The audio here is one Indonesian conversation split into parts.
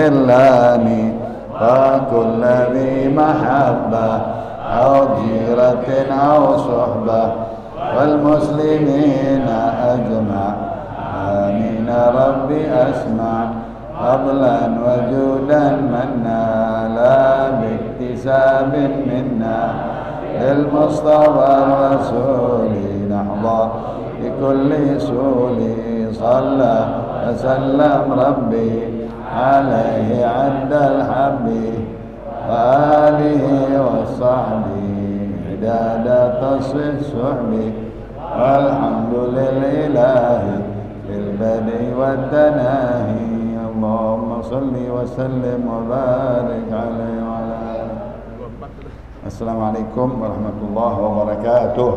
خلاني وكل ذي محبة أو جيرة أو صحبة والمسلمين أجمع آمين ربي أسمع فضلا وجودا منا لا باكتساب منا للمصطفى الرسول نحظى بكل سول صلى وسلم ربي عليه عد الحب وآله وصحبه عداد تصفيق صحبه والحمد لله في البدء والتناهي اللهم صل وسلم وبارك عليه وعلى آله. Assalamualaikum warahmatullahi wabarakatuh.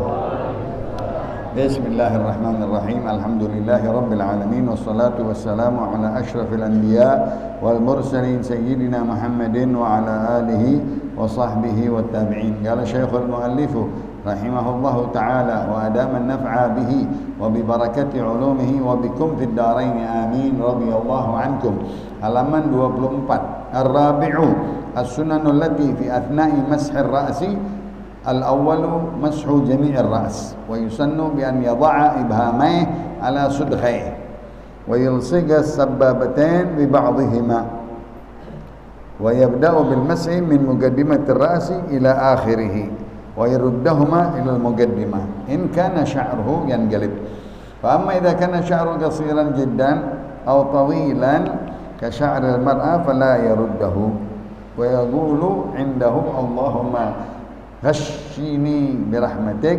Bismillahirrahmanirrahim. Alhamdulillahi rabbil alamin wassalatu wassalamu ala asyrafil anbiya wal mursalin sayyidina Muhammadin wa ala alihi wa sahbihi wat tabi'in. Qala Syekhul Muallif rahimahullahu ta'ala wa adama an-naf'a bihi wa bi barakati ulumihi wa bikum fid darain amin radhiyallahu ankum. Halaman 24. Ar-rabi'u as-sunanul lati fi athna'i mashir ra'si. Al-awwalu mashu jami'ir ra's wa yusannu bi an yada'a ibhamaihi ala sudghaihi wa yulsiga as-sabbabatain bi ba'dihima wa yabda'u bil mashi min muqaddimatir ra'si ila akhirih wa yaruddahuma ila al-muqaddimah in kana sya'ruhu yanqalib fa amma idza kana sya'ru qasiran jiddan aw tawilan ka sya'ril mar'a fala yaruddahu wa yaqulu 'indahu Allahumma غشيني برحمتك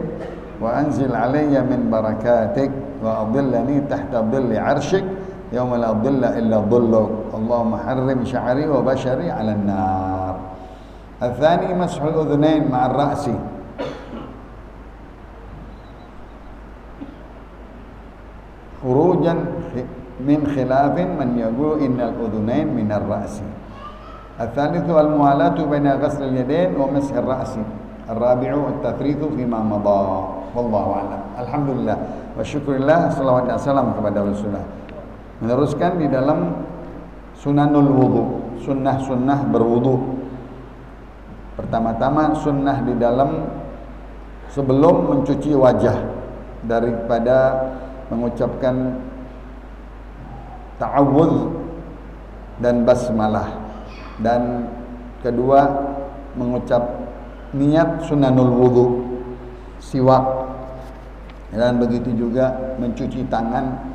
وأنزل علي من بركاتك وأضلني تحت ظل عرشك يوم لا ظل إلا ظلك اللهم حرم شعري وبشري على النار. الثاني مسح الأذنين مع الرأس خروجا من خلاف من يقول إن الأذنين من الرأس. الثالث الموالاة بين غسل اليدين ومسح الرأس. Ar-rabi'u at-tafriqu fima madha wallahu a'lam. Alhamdulillah wa syukurillah, salawat dan salam kepada Rasulullah. Meneruskan di dalam sunanul wudu, sunnah-sunnah berwudu. Pertama-tama sunnah di dalam sebelum mencuci wajah daripada mengucapkan ta'awudz dan basmalah, dan kedua mengucap niat sunanul wudu, siwak, dan begitu juga mencuci tangan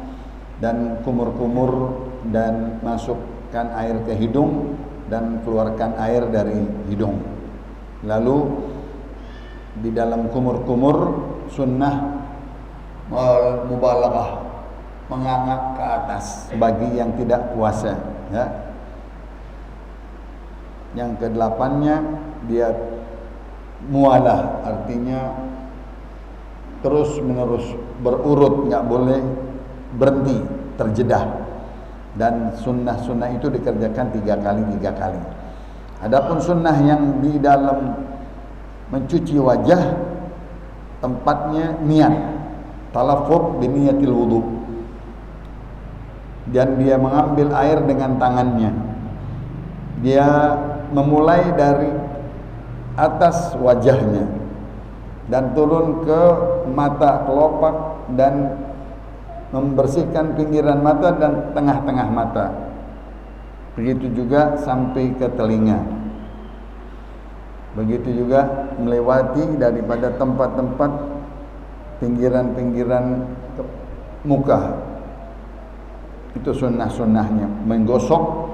dan kumur-kumur dan masukkan air ke hidung dan keluarkan air dari hidung. Lalu di dalam kumur-kumur sunnah mubalaghah, mengangkat ke atas bagi yang tidak puasa, ya. Yang kedelapannya dia mualah, artinya terus menerus berurut, nggak boleh berhenti, terjedah. Dan sunnah-sunnah itu dikerjakan 3 kali. Adapun sunnah yang di dalam mencuci wajah, tempatnya niat, talaffuz bi niyatil wudu, dan dia mengambil air dengan tangannya. Dia memulai dari atas wajahnya dan turun ke mata kelopak dan membersihkan pinggiran mata dan tengah-tengah mata. Begitu juga sampai ke telinga. Begitu juga melewati daripada tempat-tempat pinggiran-pinggiran muka. Itu sunnah-sunnahnya. Menggosok,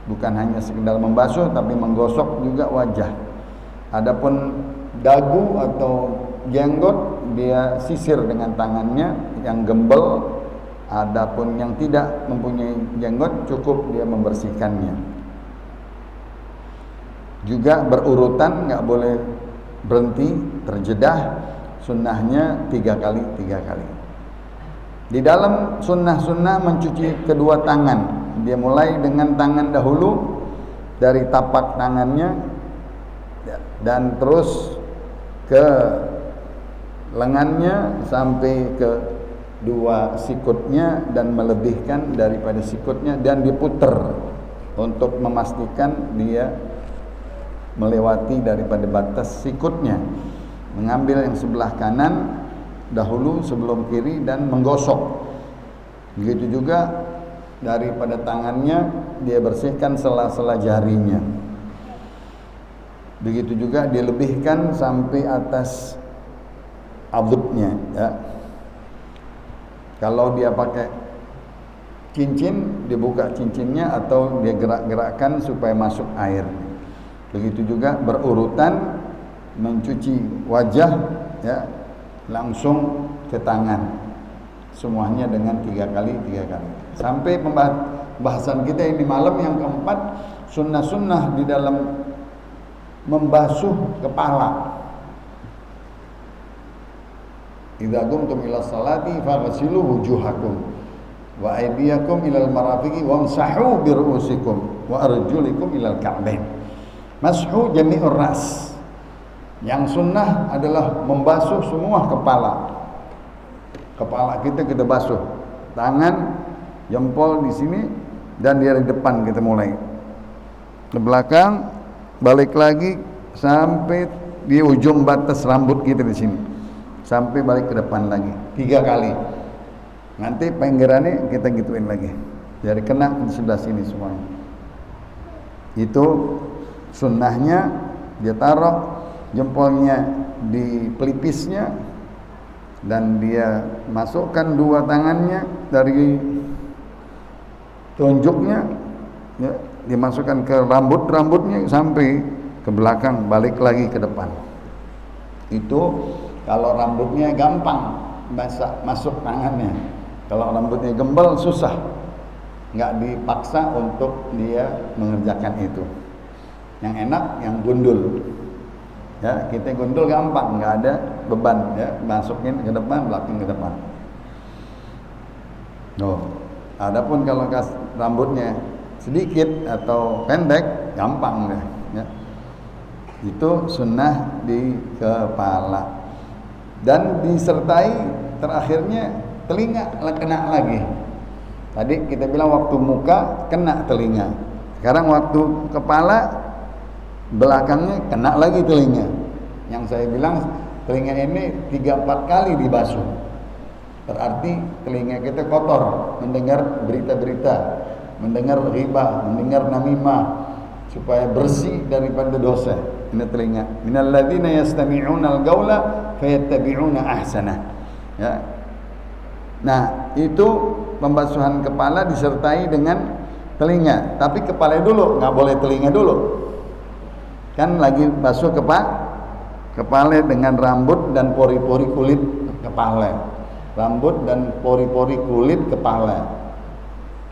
bukan hanya sekedar membasuh, tapi menggosok juga wajah. Adapun dagu atau jenggot, dia sisir dengan tangannya yang gembel. Adapun yang tidak mempunyai jenggot, cukup dia membersihkannya. Juga berurutan, nggak boleh berhenti, terjedah. Sunnahnya 3 kali. Di dalam sunnah-sunnah mencuci kedua tangan, dia mulai dengan tangan dahulu dari tapak tangannya dan terus ke lengannya sampai ke 2 sikutnya dan melebihkan daripada sikutnya dan diputer untuk memastikan dia melewati daripada batas sikutnya, mengambil yang sebelah kanan dahulu sebelum kiri dan menggosok. Begitu juga daripada tangannya dia bersihkan sela-sela jarinya. Begitu juga dia lebihkan sampai atas adudnya, ya. Kalau dia pakai cincin, dia buka cincinnya atau dia gerak-gerakkan supaya masuk air. Begitu juga berurutan mencuci wajah, ya, langsung ke tangan. Semuanya dengan 3 kali. Sampai pembahasan kita ini malam yang keempat, sunnah-sunnah di dalam membasuh kepala. Idza qumtum ila salati faghsilu wujuhakum wa aydiyakum ilal marafiqi wamsahu bi ru'usikum wa arjulikum ilal ka'bain. Mashu jami'ur ras. Yang sunnah adalah membasuh semua kepala. Kepala kita basuh. Tangan, jempol di sini dan dari depan kita mulai. Ke belakang, balik lagi sampai di ujung batas rambut kita di sini. Sampai balik ke depan lagi 3 kali. Nanti pinggirannya kita gituin lagi. Jadi kena di sebelah sini semuanya. Itu sunnahnya. Dia taruh jempolnya di pelipisnya dan dia masukkan 2 tangannya dari tunjuknya, ya, dimasukkan ke rambutnya sampai ke belakang, balik lagi ke depan. Itu kalau rambutnya gampang masuk tangannya. Kalau rambutnya gembel susah, nggak dipaksa untuk dia mengerjakan itu. Yang enak yang gundul, ya, kita gundul gampang, nggak ada beban, ya, masukin ke depan, belakang ke depan. Adapun kalau rambutnya sedikit atau pendek, gampang deh, ya. Itu sunnah di kepala. Dan disertai terakhirnya telinga kena lagi. Tadi kita bilang waktu muka kena telinga. Sekarang waktu kepala belakangnya kena lagi telinga. Yang saya bilang telinga ini 3-4 kali dibasuh. Berarti telinga kita kotor mendengar berita-berita, mendengar ghibah, mendengar namimah, supaya bersih daripada dosa. Ini telinga. Minal ladzina yastami'una al-qaula fayattabi'una ahsana. Ya. Nah, itu pembasuhan kepala disertai dengan telinga. Tapi kepala dulu, nggak boleh telinga dulu. Kan lagi basuh kepala dengan rambut dan pori-pori kulit kepala. Rambut dan pori-pori kulit kepala.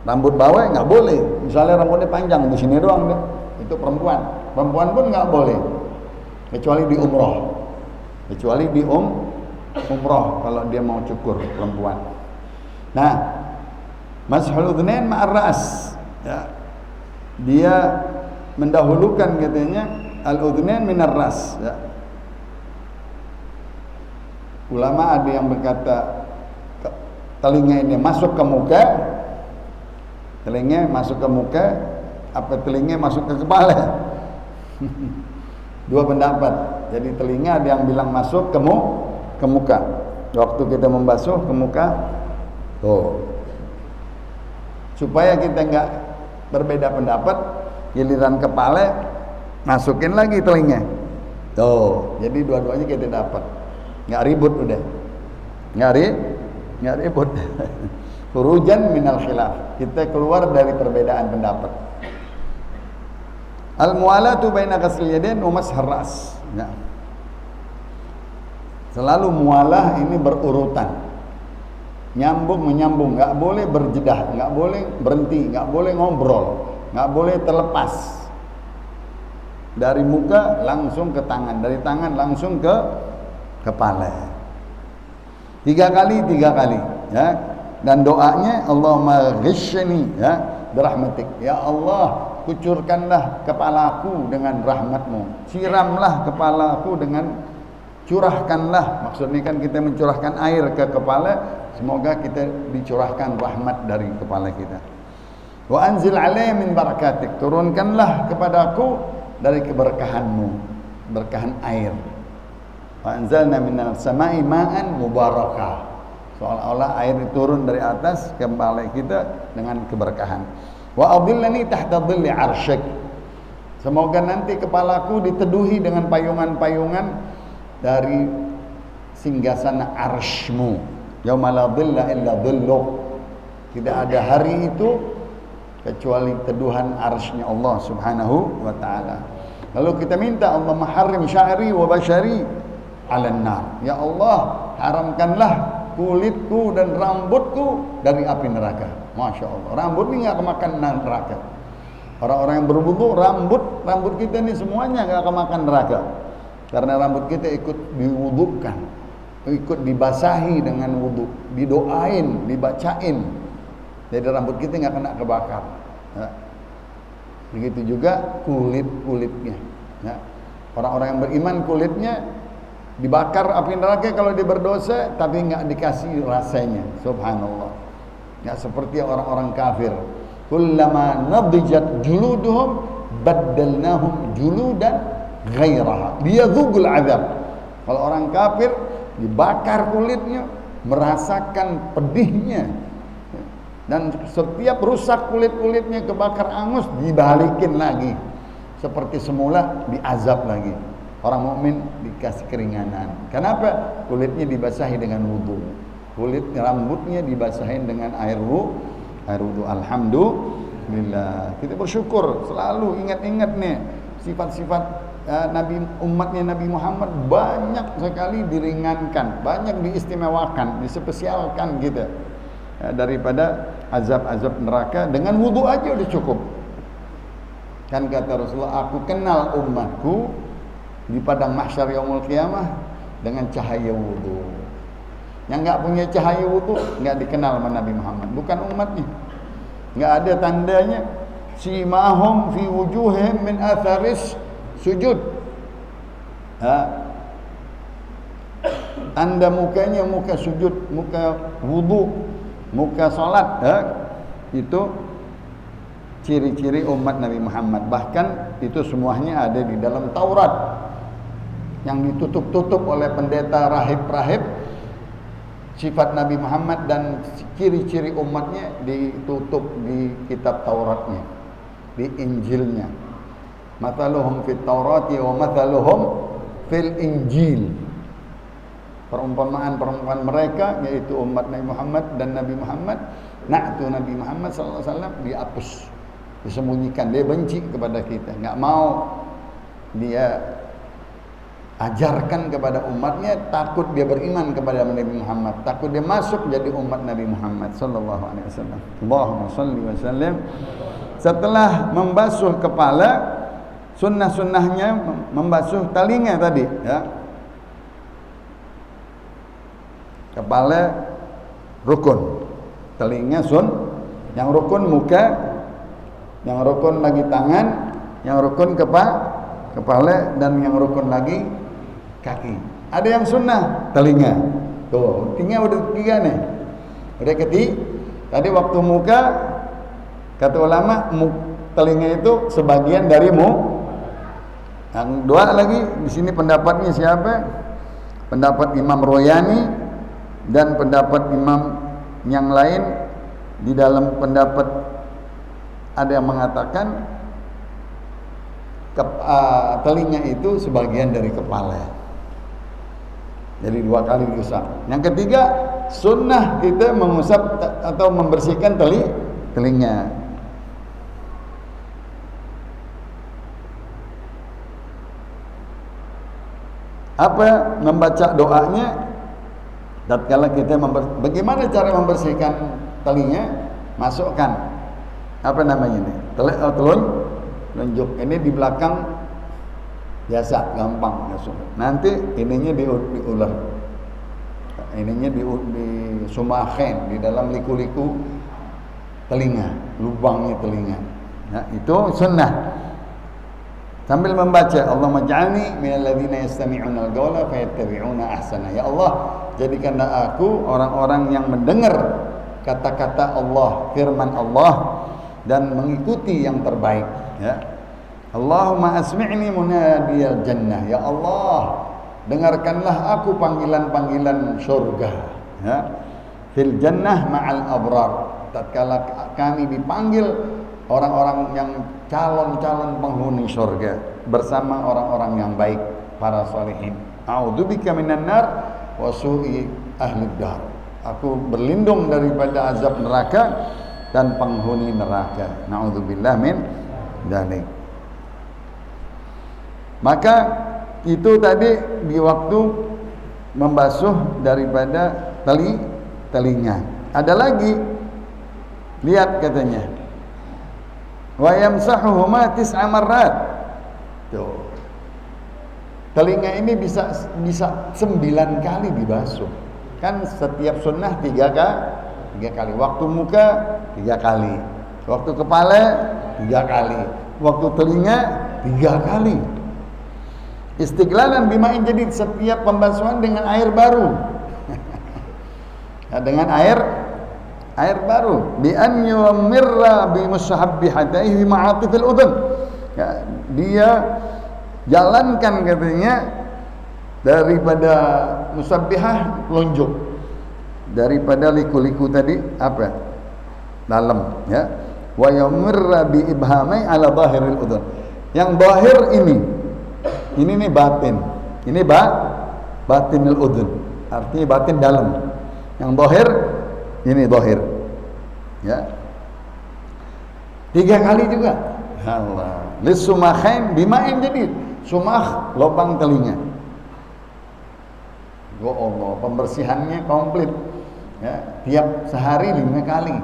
Rambut bawah nggak boleh. Misalnya rambutnya panjang di sini doang deh. Itu perempuan pun nggak boleh, kecuali di umroh. Kecuali di umroh kalau dia mau cukur perempuan. Nah, mashul udhnain ma'ar ras, ya. Dia mendahulukan katanya al-udhnain minar ras, ya. Ulama ada yang berkata telinga ini masuk ke muka, telinga masuk ke muka, apa telinga masuk ke kepala. 2 pendapat. Jadi telinga ada yang bilang masuk ke muka. Waktu kita membasuh ke muka, supaya kita enggak berbeda pendapat, giliran kepala masukin lagi telinga. Jadi dua-duanya kita dapat. Enggak ribut udah. Enggak ribut. Khurujan minal khilaf. Kita keluar dari perbedaan pendapat. Al-mu'alatu baina ghasl yadain wa mashar ras. Ya. Selalu mualah ini berurutan. Menyambung, enggak boleh berjedah, enggak boleh berhenti, enggak boleh ngobrol, enggak boleh terlepas. Dari muka langsung ke tangan, dari tangan langsung ke kepala. 3 kali, ya. Dan doanya Allahumma ghishni, ya, birahmatik. Ya Allah, kucurkanlah kepalaku dengan rahmatmu, siramlah kepalaku dengan, curahkanlah, maksudnya kan kita mencurahkan air ke kepala, semoga kita dicurahkan rahmat dari kepala kita. Wa anzil alayya min barakatik, turunkanlah kepadaku dari keberkahanmu, berkahan air. Wa anzalna minas samai ma'an mubarakah, seolah-olah air turun dari atas ke balai kita dengan keberkahan. Wa adillani tahta dhilli arsyak, semoga nanti kepalaku diteduhi dengan payungan-payungan dari singgasana arshmu. Yauma la dhilla illa dhilluk, tidak ada hari itu kecuali teduhan arsy-Nya Allah Subhanahu wa taala. Lalu kita minta Allah maharrim sya'ri wa bashari 'alan nar. Ya Allah, haramkanlah kulitku dan rambutku dari api neraka. Masya Allah, rambut ini enggak kemakan neraka. Orang-orang yang berwudu, rambut kita ini semuanya enggak kemakan neraka. Karena rambut kita ikut diwudukan, ikut dibasahi dengan wudu, didoain, dibacain. Jadi rambut kita nggak kena kebakar. Ya. Begitu juga kulitnya. Ya. Orang-orang yang beriman kulitnya dibakar api neraka kalau dia berdosa, tapi nggak dikasih rasanya. Subhanallah. Nggak seperti orang-orang kafir. Kullama nadijat juluduhum baddalnahum juludan ghairaha liyadzuqul azab. Kalau orang kafir dibakar kulitnya, merasakan pedihnya. Dan setiap rusak kulit-kulitnya kebakar angus, dibalikin lagi seperti semula, diazab lagi. Orang mukmin dikasih keringanan. Kenapa? Kulitnya dibasahi dengan wudu, rambutnya dibasahin dengan air wudu. Alhamdulillah. Kita bersyukur, selalu ingat-ingat nih sifat-sifat Nabi, umatnya Nabi Muhammad banyak sekali diringankan, banyak diistimewakan, dispesialkan gitu. Daripada azab-azab neraka dengan wudu aja udah cukup. Kan kata Rasulullah, aku kenal umatku di padang mahsyar yaumul qiyamah dengan cahaya wudu. Yang enggak punya cahaya wudu enggak dikenal sama Nabi Muhammad, bukan umatnya. Enggak ada tandanya. Simahum fi wujuhihim min atharis sujud. Tanda mukanya muka sujud, muka wudu, muka salat, itu ciri-ciri umat Nabi Muhammad. Bahkan itu semuanya ada di dalam Taurat yang ditutup-tutup oleh pendeta rahib-rahib. Sifat Nabi Muhammad dan ciri-ciri umatnya ditutup di kitab Tauratnya, di Injilnya. Mathaluhum fit Taurati wa mathaluhum fil Injil. Perumpamaan mereka, yaitu umat Nabi Muhammad dan Nabi Muhammad, na'tu Nabi Muhammad sallallahu alaihi wasallam dihapus, disembunyikan. Dia benci kepada kita, enggak mau dia ajarkan kepada umatnya, takut dia beriman kepada Nabi Muhammad, takut dia masuk jadi umat Nabi Muhammad sallallahu alaihi wasallam. Allahumma shalli wa sallim. Setelah membasuh kepala, sunnah-sunnahnya membasuh telinga tadi, ya. Kepala rukun, telinga yang rukun muka, yang rukun lagi tangan, yang rukun kepala, dan yang rukun lagi kaki. Ada yang sunnah telinga. Tuh, tinggal udah 3 nih. Udah tadi waktu muka, kata ulama telinga itu sebagian dari Yang 2 lagi di sini pendapatnya siapa? Pendapat Imam Royani dan pendapat imam yang lain. Di dalam pendapat ada yang mengatakan telinga itu sebagian dari kepala, jadi 2 kali diusap. Yang ketiga, sunnah kita mengusap atau membersihkan telinga. Apa membaca doanya? Tatkala kita bagaimana cara membersihkan telinga? Masukkan apa namanya ini? Telunjuk. Ini di belakang biasa, gampang masuk. Nanti ininya diular. Ininya di sumakhen, di dalam liku-liku telinga, lubangnya telinga. Nah, itu sunnah. Sambil membaca, Allahumma ja'alni minal ladzina yastami'una al-qawla fayattabi'una ahsana. Ya Allah, jadikanlah aku orang-orang yang mendengar kata-kata Allah, firman Allah, dan mengikuti yang terbaik, ya. Allahumma asmi'ni munadiyal jannah, ya Allah, dengarkanlah aku panggilan-panggilan surga, ya. Fil jannah ma'al abrar, tatkala kami dipanggil orang-orang yang calon-calon penghuni surga bersama orang-orang yang baik, para salihin. A'udzubika minan nar wa su'i ahli dar, aku berlindung daripada azab neraka dan penghuni neraka. Na'udzubillah min dzalik. Maka itu tadi di waktu membasuh daripada telinga. Ada lagi, lihat katanya, wa yamsahuhuma tis'a marrat. Tuh. Telinga ini bisa 9 kali dibasuh. Kan setiap sunnah 3 kali. Waktu muka 3 kali. Waktu kepala 3 kali. Waktu telinga 3 kali. Istighlalan bima'in jadid, setiap pembasuhan dengan air baru. Ya, dengan air baru. Bi an yumirra bi mushabbihataihi ma'atifil udhun. Ya, dia jalankan katanya daripada musabbihah, lonjok, daripada liku-liku tadi apa? Dalam, ya. Wa yumirra bi ibhamai ala zahiril udhun. Yang zahir ini nih batin. Ini batinil udhun. Artinya batin dalam. Yang zahir ini zahir. Ya. 3 kali juga. Allah. Lisumakhain bima'in jadid. Sumah, lubang telinga. Ya Allah, pembersihannya komplit. Ya, tiap sehari 5 kali.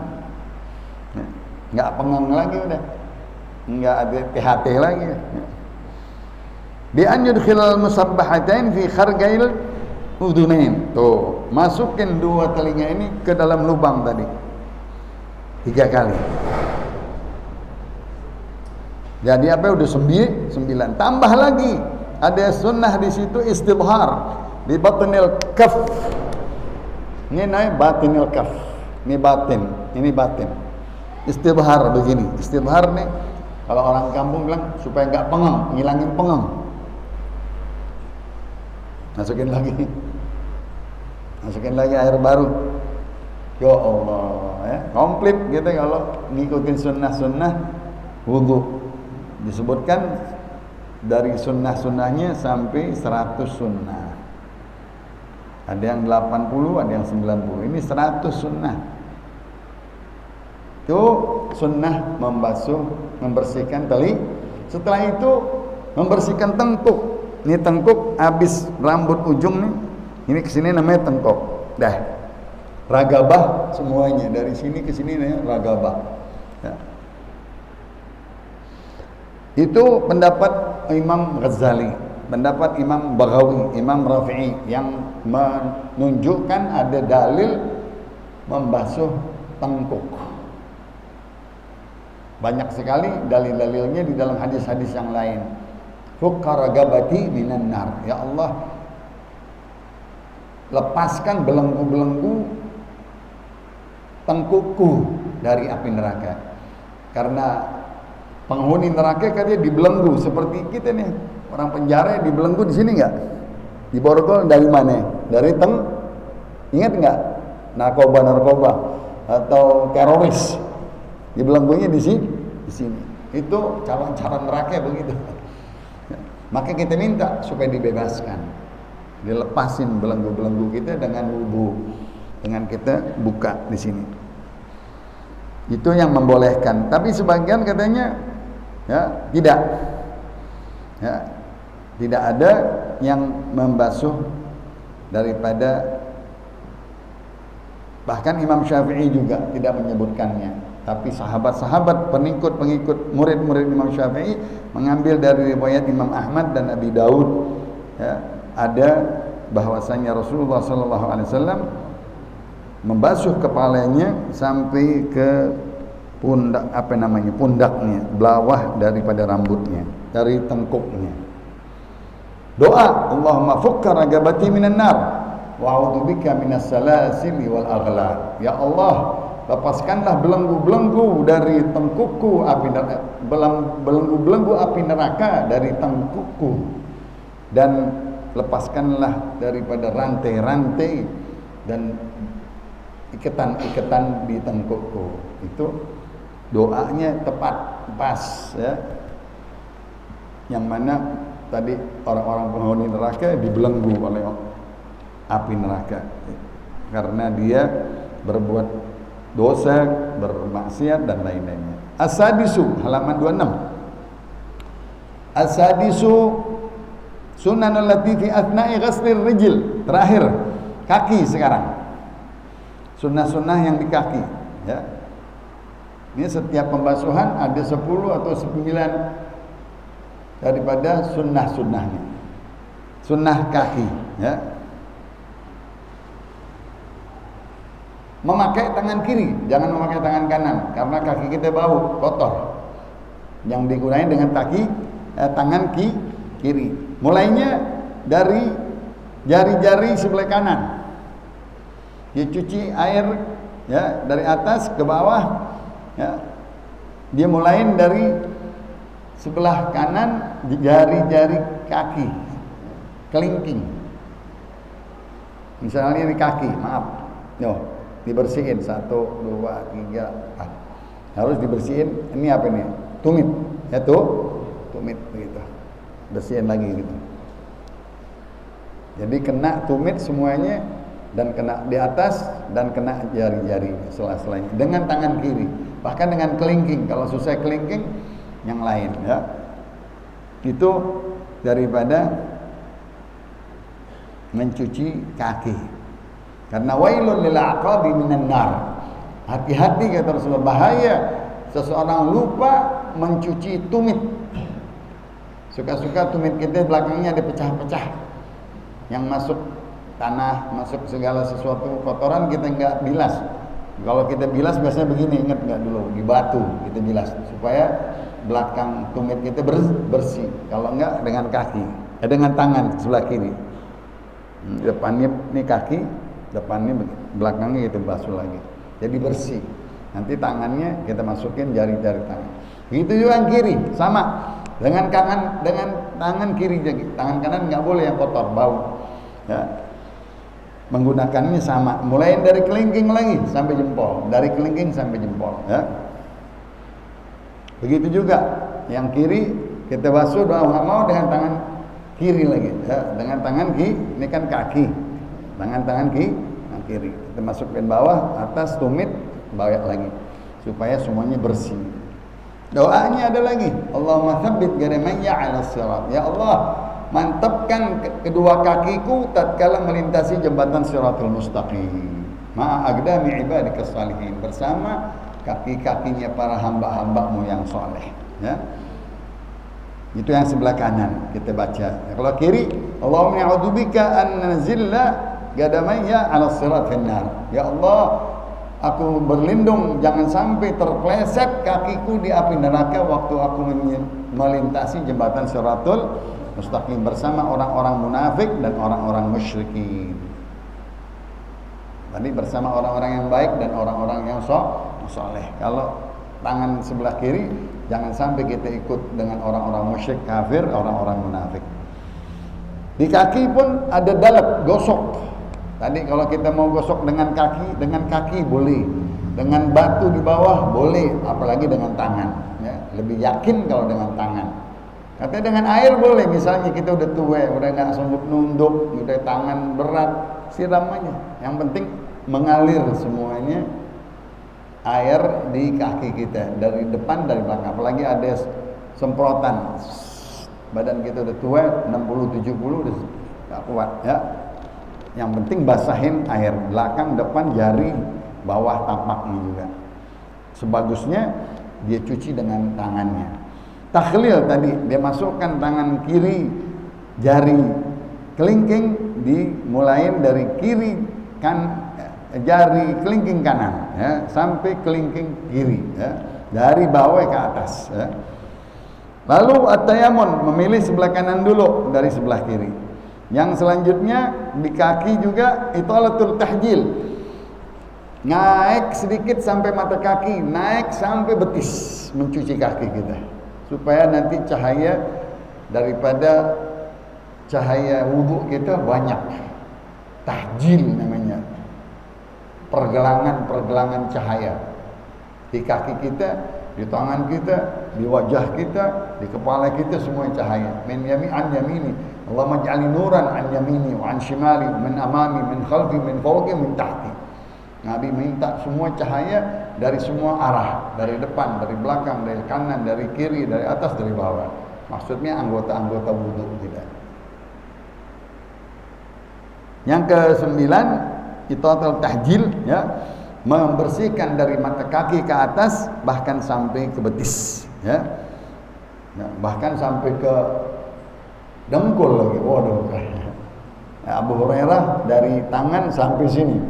Ya, enggak pengang lagi udah. Enggak ada THT lagi. Ya. Bi an yudkhilal musabbahatain fi khargail udunain. Tuh, masukin 2 telinga ini ke dalam lubang tadi 3 kali. Jadi apa, udah 9. Tambah lagi, ada sunnah di situ istidhar di batnil kaf. Ini naik batinil kaf. Ini batin. Istidhar begini. Istidhar nih, kalau orang kampung bilang supaya enggak pengang, ngilangin pengang. Masukin lagi air baru. Ya Allah, ya. Komplit gitu kalau ngikutin sunnah-sunnah wudu. Disebutkan dari sunnah-sunnahnya sampai 100 sunnah. Ada yang 80, ada yang 90. Ini 100 sunnah. Itu sunnah membasuh, membersihkan tali. Setelah itu membersihkan tengkuk. Ini tengkuk habis rambut ujung nih. Ini ke sini namanya tengkuk. Dah. Ragabah semuanya, dari sini ke sini nih ragabah. Ya. Itu pendapat Imam Ghazali, pendapat Imam Baghawi, Imam Rafi'i yang menunjukkan ada dalil membasuh tengkuk. Banyak sekali dalil-dalilnya di dalam hadis-hadis yang lain. Fukka ragabati minan nar. Ya Allah, lepaskan belenggu-belenggu tengkukku dari api neraka. Karena penghuni neraka katanya dibelenggu seperti kita nih, orang penjara dibelenggu di sini enggak? Di borgol dari mana? Dari ingat enggak? Narkoba atau teroris. Dibelenggunya di sini. Itu calon-calon neraka begitu. Maka kita minta supaya dibebaskan. Dilepasin belenggu-belenggu kita dengan wudu. Dengan kita buka di sini. Itu yang membolehkan. Tapi sebagian katanya ya tidak. Ya, tidak ada yang membasuh daripada, bahkan Imam Syafi'i juga tidak menyebutkannya. Tapi sahabat-sahabat, pengikut murid-murid Imam Syafi'i mengambil dari riwayat Imam Ahmad dan Abi Daud, ya, ada bahwasanya Rasulullah SAW membasuh kepalanya sampai ke pundaknya, belawah daripada rambutnya, dari tengkuknya. Doa, Allahumma fukka ragabati minan nar wa a'udzubika minas salasili wal aghlal. Ya Allah, lepaskanlah belenggu-belenggu dari tengkukku api neraka, belenggu-belenggu api neraka dari tengkukku, dan lepaskanlah daripada rantai-rantai dan ikatan-ikatan di tengkukku. Itu doanya tepat, pas ya. Yang mana tadi orang-orang penghuni neraka dibelenggu oleh api neraka karena dia berbuat dosa, bermaksiat dan lain-lainnya. As-sadisu, halaman 26. As-sadisu sunanul lati fi athna'i ghaslir rijl. Terakhir, kaki sekarang. Sunnah-sunnah yang di kaki ya. Ini setiap pembasuhan ada 10 atau 9 daripada sunnah-sunnahnya. Sunnah kaki ya. Memakai tangan kiri, jangan memakai tangan kanan karena kaki kita bau, kotor. Yang digunakan dengan tangan kiri. Mulainya dari jari-jari sebelah kanan. Dia cuci air ya dari atas ke bawah ya. Dia mulai dari sebelah kanan jari-jari kaki, kelingking. Misalnya di kaki, maaf. Dibersihin 1, 2, 3, 4. Harus dibersihin. Ini apa ini? Tumit. Ya tuh, tumit begitu. Bersihin lagi gitu. Jadi kena tumit semuanya dan kena di atas dan kena jari-jari sela-selanya dengan tangan kiri. Bahkan dengan kelingking. Kalau susah kelingking yang lain ya. Itu daripada mencuci kaki. Karena wailul lil aqabi minan nar. Hati-hati kata Rasulullah, bahaya seseorang lupa mencuci tumit. Suka-suka tumit kita belakangnya ada pecah-pecah yang masuk tanah, masuk segala sesuatu kotoran, kita enggak bilas. Kalau kita bilas biasanya begini, ingat enggak dulu, di batu kita bilas supaya belakang tumit kita bersih. Kalau enggak dengan kaki, dengan tangan sebelah kiri. Depannya ini kaki, depannya belakangnya kita basuh lagi. Jadi bersih. Nanti tangannya kita masukin jari-jari tangan. Begitu juga yang kiri, sama. Dengan tangan kiri, tangan kanan enggak boleh yang kotor, bau. Ya. Menggunakannya sama, mulai dari kelingking lagi sampai jempol, dari kelingking sampai jempol ya. Begitu juga yang kiri kita basuh, nggak mau dengan tangan kiri lagi ya. Dengan tangan ini kan kaki, tangan kiri kita masukin bawah, atas tumit, bawah lagi supaya semuanya bersih. Doanya ada lagi, Allahumma tsabbit qadamaya 'alas sirat. Ya Allah, mantapkan kedua kakiku tatkala melintasi jembatan Shiratul Mustaqim. Ma'a aqdami ibadika shalihin, bersama kaki-kakinya para hamba-hambamu yang soleh ya. Itu yang sebelah kanan kita baca. Kalau kiri, Allahumma a'udzubika an nazilla qadamaya 'ala sirat finnar. Ya Allah, aku berlindung jangan sampai terpleset kakiku di api neraka waktu aku melintasi jembatan Shiratul Mustaqim bersama orang-orang munafik dan orang-orang musyrikin. Tadi bersama orang-orang yang baik dan orang-orang yang soleh. Kalau tangan sebelah kiri, jangan sampai kita ikut dengan orang-orang musyrik, kafir, orang-orang munafik. Di kaki pun ada dalab, gosok. Tadi kalau kita mau gosok dengan kaki boleh. Dengan batu di bawah boleh, apalagi dengan tangan. Ya, lebih yakin kalau dengan tangan. Katanya dengan air boleh, misalnya kita udah tua, udah nggak sanggup nunduk, udah tangan berat, siram aja. Yang penting mengalir semuanya air di kaki kita, dari depan, dari belakang. Apalagi ada semprotan, badan kita udah tua, 60-70 udah nggak kuat ya. Yang penting basahin air, belakang, depan, jari, bawah tapaknya juga. Sebagusnya dia cuci dengan tangannya. Takhlil tadi, dia masukkan tangan kiri jari kelingking, dimulain dari kiri kan jari kelingking kanan ya, sampai kelingking kiri ya, dari bawah ke atas ya. Lalu at-tayamun, memilih sebelah kanan dulu dari sebelah kiri. Yang selanjutnya di kaki juga italatul tahjil, naik sedikit sampai mata kaki, naik sampai betis, mencuci kaki kita, supaya nanti cahaya daripada cahaya wudhu kita banyak. Tahjil namanya, pergelangan cahaya di kaki kita, di tangan kita, di wajah kita, di kepala kita, semua cahaya. Min yamin an yamini, Allahumma ij'alni nuran an yamini wa an shimali, min amami, min khalfi, min fawqi, min tahti. Nabi minta semua cahaya dari semua arah, dari depan, dari belakang, dari kanan, dari kiri, dari atas, dari bawah. Maksudnya anggota-anggota wudhu kita. Yang ke-9, itatul tahjil, ya, membersihkan dari mata kaki ke atas bahkan sampai ke betis, ya. Nah, bahkan sampai ke dengkul lagi. Waduh. Abu Hurairah dari tangan sampai sini,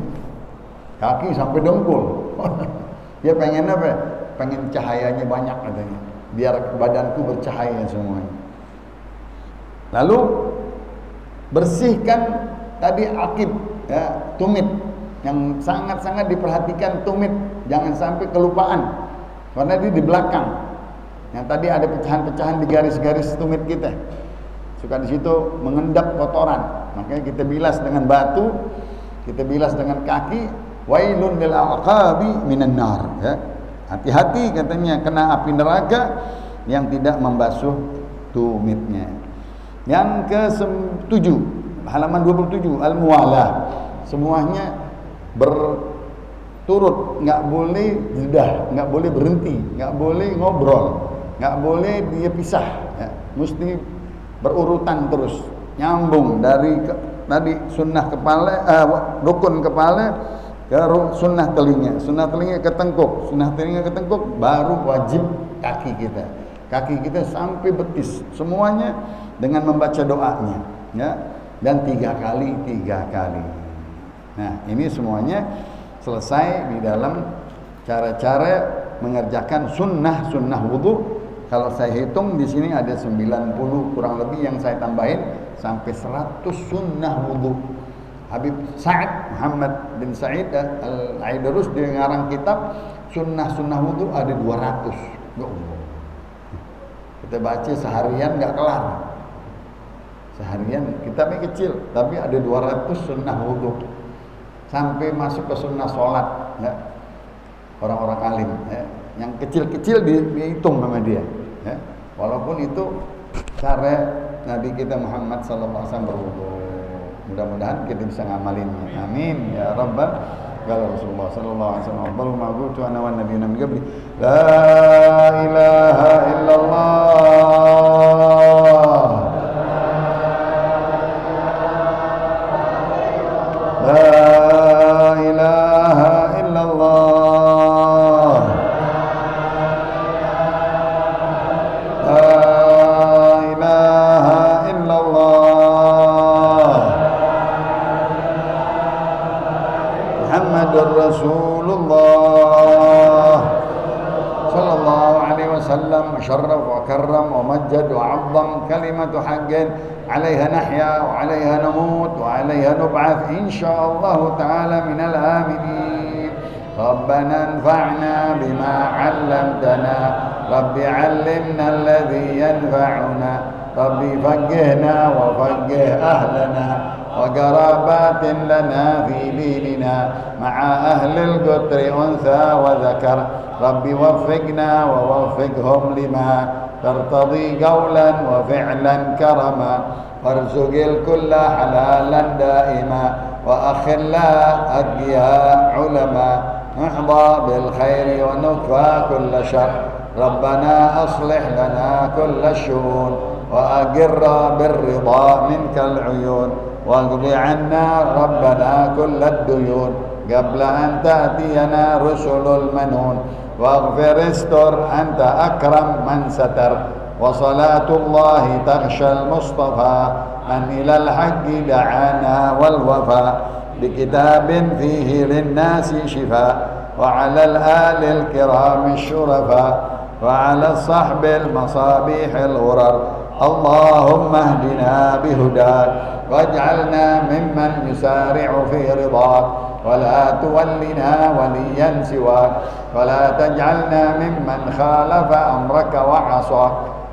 kaki sampai dengkul. Dia pengen apa? Pengen cahayanya banyak katanya, biar badanku bercahaya semuanya. Lalu bersihkan tadi akib, ya, tumit, yang sangat-sangat diperhatikan tumit, jangan sampai kelupaan, karena dia di belakang. Yang tadi ada pecahan-pecahan di garis-garis tumit kita, suka di situ mengendap kotoran, makanya kita bilas dengan batu, kita bilas dengan kaki. Wailun lil aqabi minan nar, ya. Hati-hati katanya kena api neraka yang tidak membasuh tumitnya. Yang ke-7, halaman 27, al-muwalah. Semuanya berturut, enggak boleh jeda, enggak boleh berhenti, enggak boleh ngobrol, enggak boleh dia pisah, ya. Mesti berurutan terus, nyambung dari tadi sunnah kepala, rukun kepala ke sunnah telinga ke tengkuk, sunnah telinga ke tengkuk, baru wajib kaki kita sampai betis, semuanya dengan membaca doanya, ya, dan 3 kali. Nah, ini semuanya selesai di dalam cara-cara mengerjakan sunnah wudhu. Kalau saya hitung di sini ada 90 kurang lebih yang saya tambahin sampai 100 sunnah wudhu. Habib Sa'ad Muhammad bin Sa'id Al-Aidarus dia ngarang kitab sunnah wudhu ada 200. Ya Allah. Kita baca seharian enggak kelar. Seharian kitabnya kecil tapi ada 200 sunnah wudhu. Sampai masuk ke sunnah sholat, ya. Orang-orang alim, ya. Yang kecil-kecil dihitung sama dia, ya. Walaupun itu cara Nabi kita Muhammad sallallahu alaihi wasallam berwudu. Mudah-mudahan kita bisa ngamalinnya. Amin ya rabbal alamin. Rasulullah sallallahu alaihi wasallam afdalul ma'budu ana wan nabiyuna min qabli. La ilaha illallah. La ilaha illallah. La ilaha illallah. Muhammadur Rasulullah sallallahu alaihi wasallam syarraf wa karram wa majjad wa 'azzam kalimatu haqqin 'alaiha nahya wa 'alaiha namut wa 'alaiha nub'ath insyaallah ta'ala minal aminin. Rabbana anfa'na bima 'allamtana rabbi 'allimna alladhi yanfa'una rabbi faqqihna wa faqqih ahlana wa qarabatin lana fi dinina ma'a ahlil qutri untha wa dhakar rabbi waffiqna wa waffiqhum lima tartadi qawlan wa fi'lan karama warzuqil kulla halalan daima wa akhilla adgiya ulama nuhda bil khairi wa nukfa kulla syar rabbana aslih lana kulla syu'un wa agirra birrida minkal uyun واغفر عنا ربنا كل الديون قبل أن تأتينا رسل المنون واغفر استر أنت أكرم من ستر وصلاة الله تغشى المصطفى من إلى الحق دعانا والوفاء بكتاب فيه للناس شفاء وعلى الآل الكرام الشرفاء وعلى الصحب المصابيح الغرر اللهم اهدنا بهداك واجعلنا ممن يسارع في رضاك ولا تولنا وليا سواك ولا تجعلنا ممن خالف أمرك وعصاك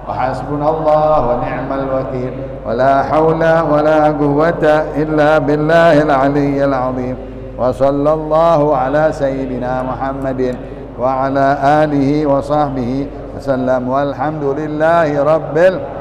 وحسبنا الله ونعم الوكيل ولا حول ولا قوة إلا بالله العلي العظيم وصلى الله على سيدنا محمد وعلى آله وصحبه وسلم والحمد لله رب العالمين.